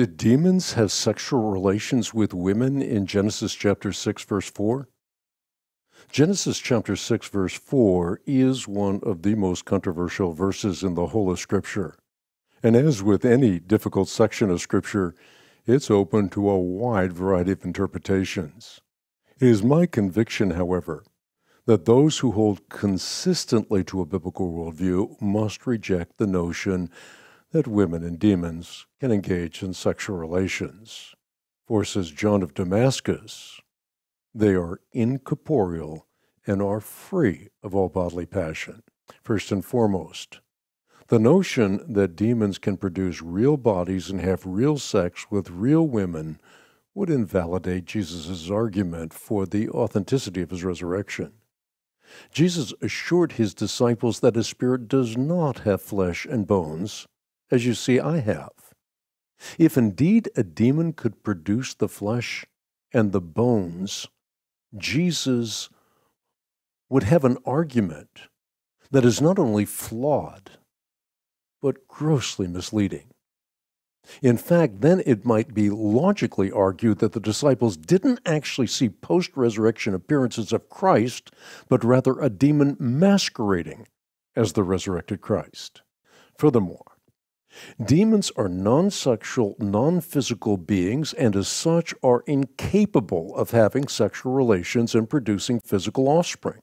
Did demons have sexual relations with women in Genesis chapter 6, verse 4? Genesis chapter 6, verse 4 is one of the most controversial verses in the whole of Scripture. And as with any difficult section of Scripture, it's open to a wide variety of interpretations. It is my conviction, however, that those who hold consistently to a biblical worldview must reject the notion that women and demons can engage in sexual relations. For, says John of Damascus, they are incorporeal and are free of all bodily passion. First and foremost, the notion that demons can produce real bodies and have real sex with real women would invalidate Jesus' argument for the authenticity of his resurrection. Jesus assured his disciples that his spirit does not have flesh and bones, as you see I have. If indeed a demon could produce the flesh and the bones, Jesus would have an argument that is not only flawed, but grossly misleading. In fact, then it might be logically argued that the disciples didn't actually see post-resurrection appearances of Christ, but rather a demon masquerading as the resurrected Christ. Furthermore, demons are non-sexual, non-physical beings, and as such are incapable of having sexual relations and producing physical offspring.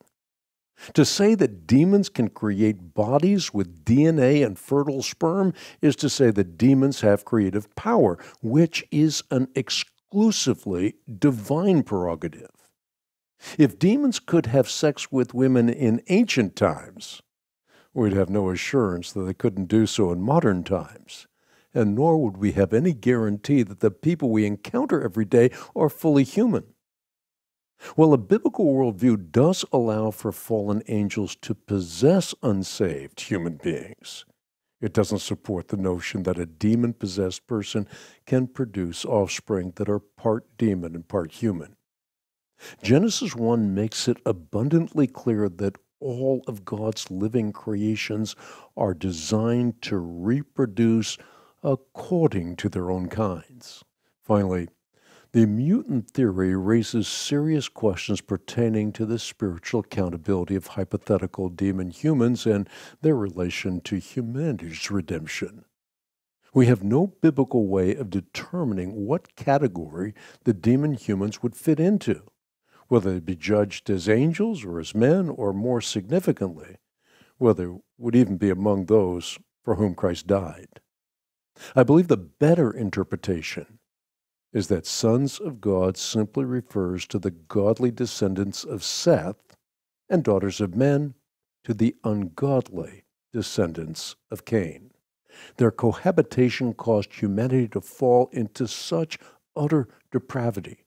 To say that demons can create bodies with DNA and fertile sperm is to say that demons have creative power, which is an exclusively divine prerogative. If demons could have sex with women in ancient times, we'd have no assurance that they couldn't do so in modern times, and nor would we have any guarantee that the people we encounter every day are fully human. Well, a biblical worldview does allow for fallen angels to possess unsaved human beings. It doesn't support the notion that a demon-possessed person can produce offspring that are part demon and part human. Genesis 1 makes it abundantly clear that all of God's living creations are designed to reproduce according to their own kinds. Finally, the mutant theory raises serious questions pertaining to the spiritual accountability of hypothetical demon humans and their relation to humanity's redemption. We have no biblical way of determining what category the demon humans would fit into, whether they be judged as angels or as men, or more significantly, whether it would even be among those for whom Christ died. I believe the better interpretation is that sons of God simply refers to the godly descendants of Seth, and daughters of men to the ungodly descendants of Cain. Their cohabitation caused humanity to fall into such utter depravity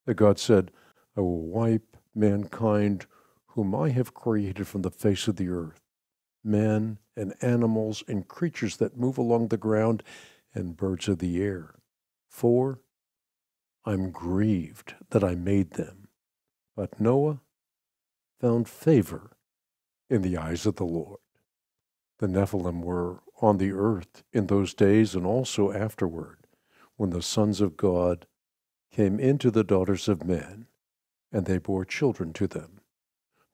that God said, I will wipe mankind whom I have created from the face of the earth, men and animals and creatures that move along the ground and birds of the air. For I'm grieved that I made them. But Noah found favor in the eyes of the Lord. The Nephilim were on the earth in those days and also afterward, when the sons of God came into the daughters of men, and they bore children to them.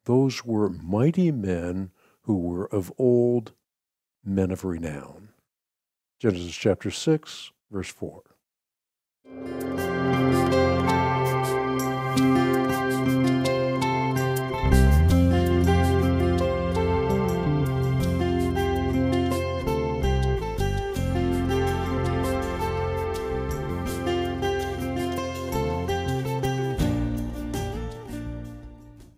Those were mighty men who were of old, men of renown. Genesis chapter 6, verse 4.